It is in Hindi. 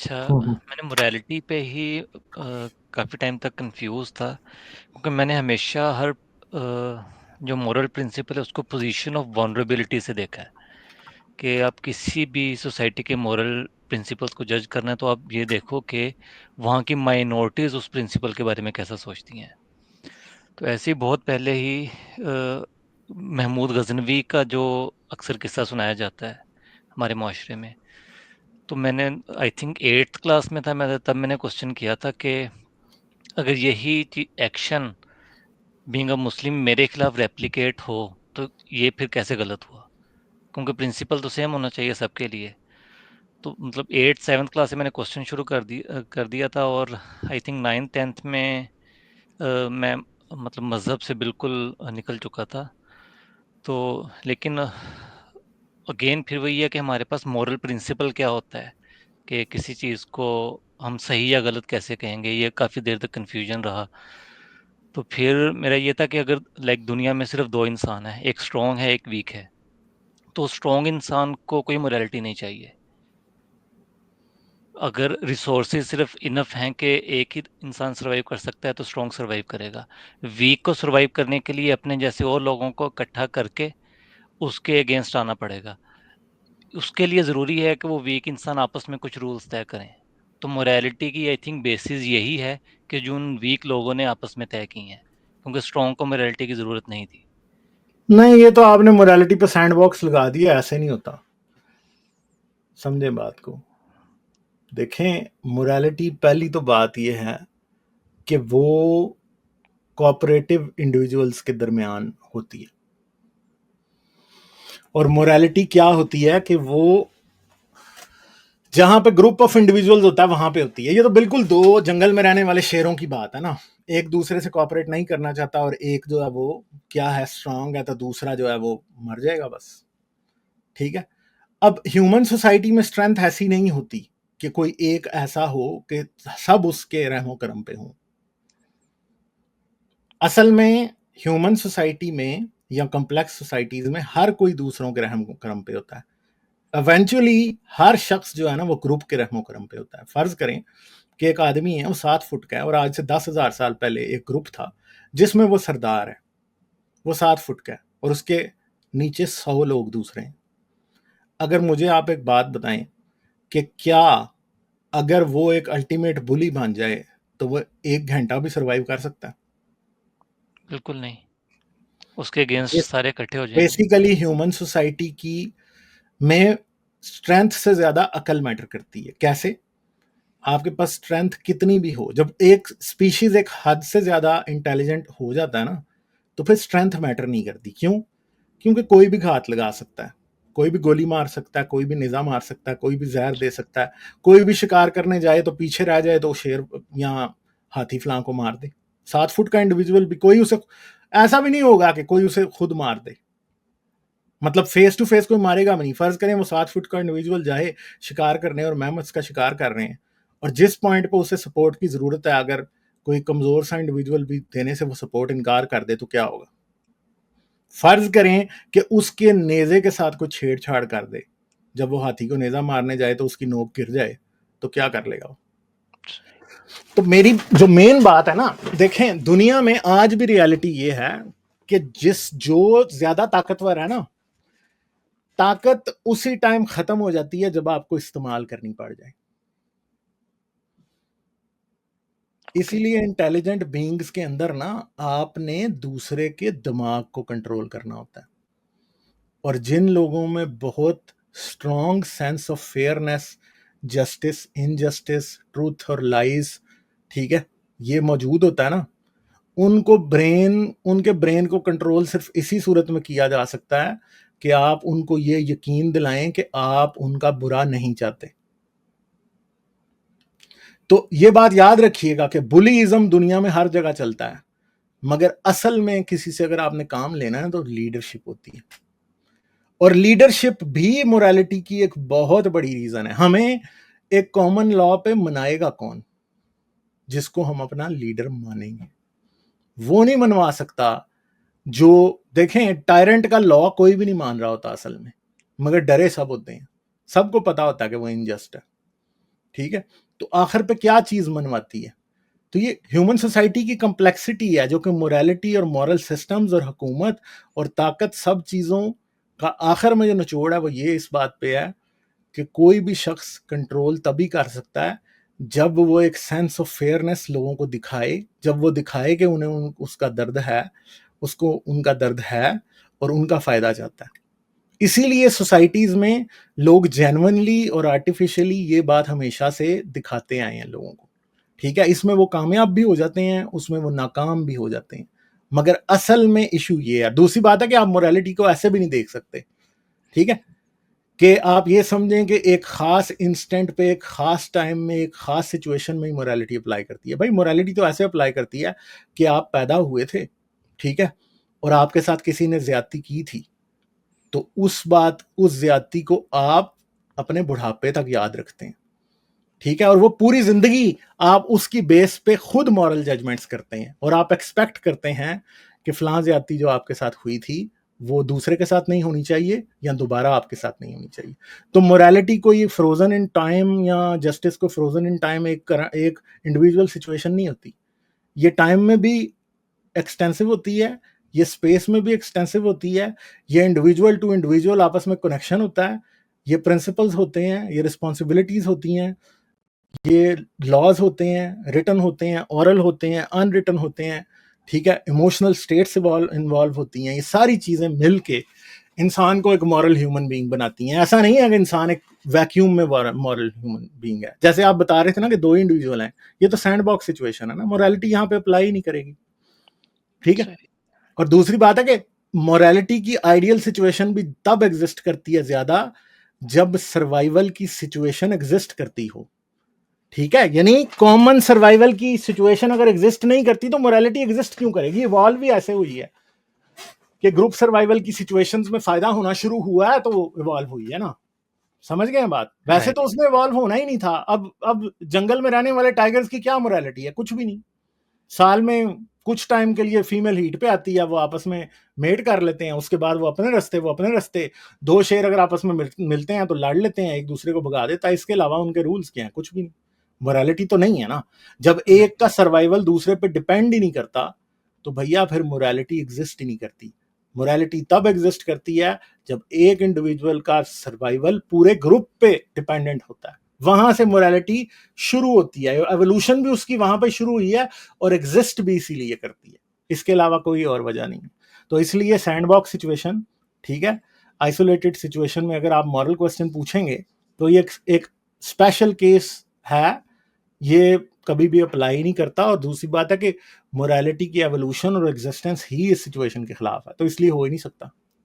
अच्छा, हम्म। मैंने मोरालिटी पे ही काफ़ी टाइम तक कंफ्यूज था, क्योंकि मैंने हमेशा हर जो मोरल प्रिंसिपल है उसको पोजीशन ऑफ वल्नरेबिलिटी से देखा है। कि आप किसी भी सोसाइटी के मोरल प्रिंसिपल्स को जज करना है तो आप ये देखो कि वहाँ की माइनॉरिटीज़ उस प्रिंसिपल के बारे में कैसा सोचती हैं। तो ऐसे ही बहुत पहले ही महमूद गजनवी का जो अक्सर किस्सा सुनाया जाता है हमारे माशरे में, तो मैंने आई थिंक 8th क्लास में था मैं, तब मैंने क्वेश्चन किया था कि अगर यही एक्शन बीइंग अ मुस्लिम मेरे खिलाफ रेप्लिकेट हो तो ये फिर कैसे गलत हुआ, क्योंकि प्रिंसिपल तो सेम होना चाहिए सबके लिए। तो मतलब 8th 7th क्लास से मैंने क्वेश्चन शुरू कर दिया था, और आई थिंक 9th 10th में मैं मतलब मज़हब से बिल्कुल निकल चुका था। तो लेकिन अगेन फिर वही है कि हमारे पास मॉरल प्रिंसिपल क्या होता है, कि किसी चीज़ को हम सही या गलत कैसे कहेंगे, ये काफ़ी देर तक कन्फ्यूजन रहा। तो फिर मेरा ये था कि अगर लाइक दुनिया में सिर्फ दो इंसान हैं, एक स्ट्रॉन्ग है एक वीक है, तो स्ट्रॉन्ग इंसान को कोई मोरालिटी नहीं चाहिए। अगर रिसोर्सेज सिर्फ इनफ हैं कि एक ही इंसान सरवाइव कर सकता है तो स्ट्रॉन्ग सरवाइव करेगा। वीक को सरवाइव करने के लिए अपने जैसे और लोगों को इकट्ठा करके उसके अगेंस्ट आना पड़ेगा। उसके लिए ज़रूरी है कि वो वीक इंसान आपस में कुछ रूल्स तय करें। तो मोरालिटी की आई थिंक बेसिस यही है कि जो उन वीक लोगों ने आपस में तय की हैं, क्योंकि स्ट्रॉन्ग को मोरालिटी की ज़रूरत नहीं थी। नहीं, ये तो आपने मोरालिटी पे सैंड बॉक्स लगा दिया, ऐसे नहीं होता। समझे बात को। देखें, मोरालिटी पहली तो बात ये है कि वो कोऑपरेटिव इंडिविजुअल्स के दरमियान होती है। और मोरालिटी क्या होती है कि वो जहां पे ग्रुप ऑफ इंडिविजुअल्स होता है वहां पे होती है। ये तो बिल्कुल दो जंगल में रहने वाले शेरों की बात है ना। एक दूसरे से कोऑपरेट नहीं करना चाहता, और एक जो है वो क्या है, स्ट्रांग है, तो दूसरा जो है वो मर जाएगा बस। ठीक है। अब ह्यूमन सोसाइटी में स्ट्रेंथ ऐसी नहीं होती कि कोई एक ऐसा हो कि सब उसके रहमो करम पे हो। असल में ह्यूमन सोसाइटी में या कॉम्प्लेक्स सोसाइटीज में हर कोई दूसरों के रहम करम पे होता है। इवेंचुअली हर शख्स जो है ना वो ग्रुप के रहमो करम पे होता है। फर्ज करें कि एक आदमी है, वो 7 फुट का है, और आज से 10,000 साल पहले एक ग्रुप था जिसमें वो सरदार है। वो 7 फुट का है और उसके नीचे 100 लोग दूसरे हैं। अगर मुझे आप एक बात बताएं कि क्या अगर वो एक अल्टीमेट बुली बन जाए तो वो 1 घंटा भी सरवाइव कर सकता है? बिल्कुल नहीं, उसके अगेंस्ट सारे इकट्ठे हो जाएंगे। बेसिकली ह्यूमन सोसाइटी की में स्ट्रेंथ से ज्यादा अकल मैटर करती है। कैसे? आपके पास स्ट्रेंथ कितनी भी हो, जब एक स्पीशीज एक हद से ज्यादा इंटेलिजेंट हो जाता है ना, तो फिर स्ट्रेंथ मैटर नहीं करती। क्यों? क्योंकि कोई भी घात लगा सकता है, कोई भी गोली मार सकता है, कोई भी निज़ा मार सकता है, कोई भी जहर दे सकता है। कोई भी शिकार करने जाए तो पीछे रह जाए तो शेर या हाथी फलां को मार दे। 7 फुट का इंडिविजुअल भी कोई उसे, ऐसा भी नहीं होगा कि कोई उसे खुद मार दे। मतलब फेस टू फेस कोई मारेगा भी नहीं। फर्ज करें वो 7 फुट का इंडिविजुअल जाए शिकार करने और मेमथ्स का शिकार कर रहे हैं, और जिस पॉइंट पे उसे सपोर्ट की जरूरत है, अगर कोई कमजोर सा इंडिविजुअल भी देने से वो सपोर्ट इनकार कर दे तो क्या होगा? फर्ज करें कि उसके नेजे के साथ कोई छेड़छाड़ कर दे, जब वो हाथी को नेजा मारने जाए तो उसकी नोक गिर जाए, तो क्या कर लेगा वो? तो मेरी जो मेन बात है ना, देखें दुनिया में आज भी रियलिटी ये है कि जो ज्यादा ताकतवर है ना, ताकत उसी टाइम खत्म हो जाती है जब आपको इस्तेमाल करनी पड़ जाए। ओके। इसीलिए इंटेलिजेंट बीइंग्स के अंदर ना आपने दूसरे के दिमाग को कंट्रोल करना होता है। और जिन लोगों में बहुत strong sense of fairness, justice, injustice, truth और लाइज, ठीक है, ये मौजूद होता है ना, उनके ब्रेन को कंट्रोल सिर्फ इसी सूरत में किया जा सकता है कि आप उनको ये यकीन दिलाएं कि आप उनका बुरा नहीं चाहते। तो ये बात याद रखिएगा कि बुलीइज्म दुनिया में हर जगह चलता है, मगर असल में किसी से अगर आपने काम लेना है तो लीडरशिप होती है। और लीडरशिप भी मोरालिटी की एक बहुत बड़ी रीजन है। हमें एक कॉमन लॉ पे मनाएगा कौन? जिसको हम अपना लीडर मानेंगे। वो नहीं मनवा सकता जो, देखें टायरेंट का लॉ कोई भी नहीं मान रहा होता असल में, मगर डरे सब होते हैं। सबको पता होता है कि वो इनजस्ट है। ठीक है, तो आखिर पे क्या चीज मनवाती है? तो ये ह्यूमन सोसाइटी की कम्प्लेक्सिटी है, जो कि मोरालिटी और मॉरल सिस्टम्स और हुकूमत और ताकत, सब चीज़ों का आखिर में जो निचोड़ है वो ये इस बात पे है कि कोई भी शख्स कंट्रोल तभी कर सकता है जब वो एक सेंस ऑफ फेयरनेस लोगों को दिखाए, जब वो दिखाए कि उन्हें उसका दर्द है, उसको उनका दर्द है और उनका फायदा चाहता है। इसीलिए सोसाइटीज में लोग जेन्युइनली और आर्टिफिशियली ये बात हमेशा से दिखाते आए हैं लोगों को। ठीक है, इसमें वो कामयाब भी हो जाते हैं, उसमें वो नाकाम भी हो जाते हैं, मगर असल में इशू ये है। दूसरी बात है कि आप मोरालिटी को ऐसे भी नहीं देख सकते, ठीक है, कि आप ये समझें कि एक खास इंस्टेंट पे, एक खास टाइम में, एक खास सिचुएशन में ही मोरालिटी अप्लाई करती है। भाई मोरालिटी तो ऐसे अप्लाई करती है कि आप पैदा हुए थे, ठीक है, और आपके साथ किसी ने ज्यादती की थी, तो उस ज्यादती को आप अपने बुढ़ापे तक याद रखते हैं, ठीक है, और वो पूरी जिंदगी आप उसकी बेस पे खुद मॉरल जजमेंट्स करते हैं और आप एक्सपेक्ट करते हैं कि फलां ज्यादती जो आपके साथ हुई थी वो दूसरे के साथ नहीं होनी चाहिए या दोबारा आपके साथ नहीं होनी चाहिए। तो मोरालिटी को ये फ्रोजन इन टाइम या जस्टिस को फ्रोजन इन टाइम एक इंडिविजुअल सिचुएशन नहीं होती, ये टाइम में भी एक्सटेंसिव होती है, ये स्पेस में भी एक्सटेंसिव होती है, ये इंडिविजुअल टू इंडिविजुअल आपस में कनेक्शन होता है, ये प्रिंसिपल्स होते हैं, ये रिस्पॉन्सिबिलिटीज होती हैं, ये लॉज होते हैं, रिटन होते हैं, ऑरल होते हैं, अनरिटन होते हैं, ठीक है, इमोशनल स्टेट्स इन्वॉल्व होती हैं। ये सारी चीजें मिलके इंसान को एक मॉरल ह्यूमन बीइंग बनाती हैं। ऐसा नहीं है कि इंसान एक वैक्यूम में मॉरल ह्यूमन बीइंग है। जैसे आप बता रहे थे ना कि दो इंडिविजुअल हैं, ये तो सैंड बॉक्स सिचुएशन है ना, मोरालिटी यहाँ पे अप्लाई ही नहीं करेगी, ठीक है। सही। और दूसरी बात है कि मोरालिटी की आइडियल सिचुएशन भी तब एग्जिस्ट करती है ज्यादा जब सर्वाइवल की सिचुएशन एग्जिस्ट करती हो, ठीक है, यानी कॉमन सर्वाइवल की सिचुएशन अगर एग्जिस्ट नहीं करती तो मोरालिटी एग्जिस्ट क्यों करेगी? इवॉल्व भी ऐसे हुई है कि ग्रुप सर्वाइवल की सिचुएशंस में फायदा होना शुरू हुआ है तो इवॉल्व हुई है ना, समझ गए बात? वैसे तो राइट। उसमें इवॉल्व होना ही नहीं था। अब जंगल में रहने वाले टाइगर्स की क्या मोरालिटी है? कुछ भी नहीं। साल में कुछ टाइम के लिए फीमेल हीट पे आती है, वो आपस में मेट कर लेते हैं, उसके बाद वो अपने रास्ते। दो शेर अगर आपस में मिलते हैं तो लड़ लेते हैं, एक दूसरे को भगा देता है, इसके अलावा उनके रूल्स क्या हैं? कुछ भी नहीं। मोरालिटी तो नहीं है ना। जब एक का सर्वाइवल दूसरे पे डिपेंड ही नहीं करता तो भैया फिर मोरालिटी एग्जिस्ट ही नहीं करती। मोरालिटी तब एग्जिस्ट करती है जब एक इंडिविजुअल का सर्वाइवल पूरे ग्रुप पे डिपेंडेंट होता है, वहां से मोरालिटी शुरू होती है। एवोल्यूशन भी उसकी वहां पे शुरू हुई है और एग्जिस्ट भी इसीलिए करती है, इसके अलावा कोई और वजह नहीं है। तो इसलिए सैंडबॉक्स सिचुएशन, ठीक है, आइसोलेटेड सिचुएशन में अगर आप मॉरल क्वेश्चन पूछेंगे तो ये एक स्पेशल केस है, ये कभी भी अप्लाई नहीं करता। और दूसरी बात है कि मोरालिटी की एवोल्यूशन और एग्जिस्टेंस ही इस सिचुएशन के खिलाफ है, तो इसलिए हो ही नहीं सकता।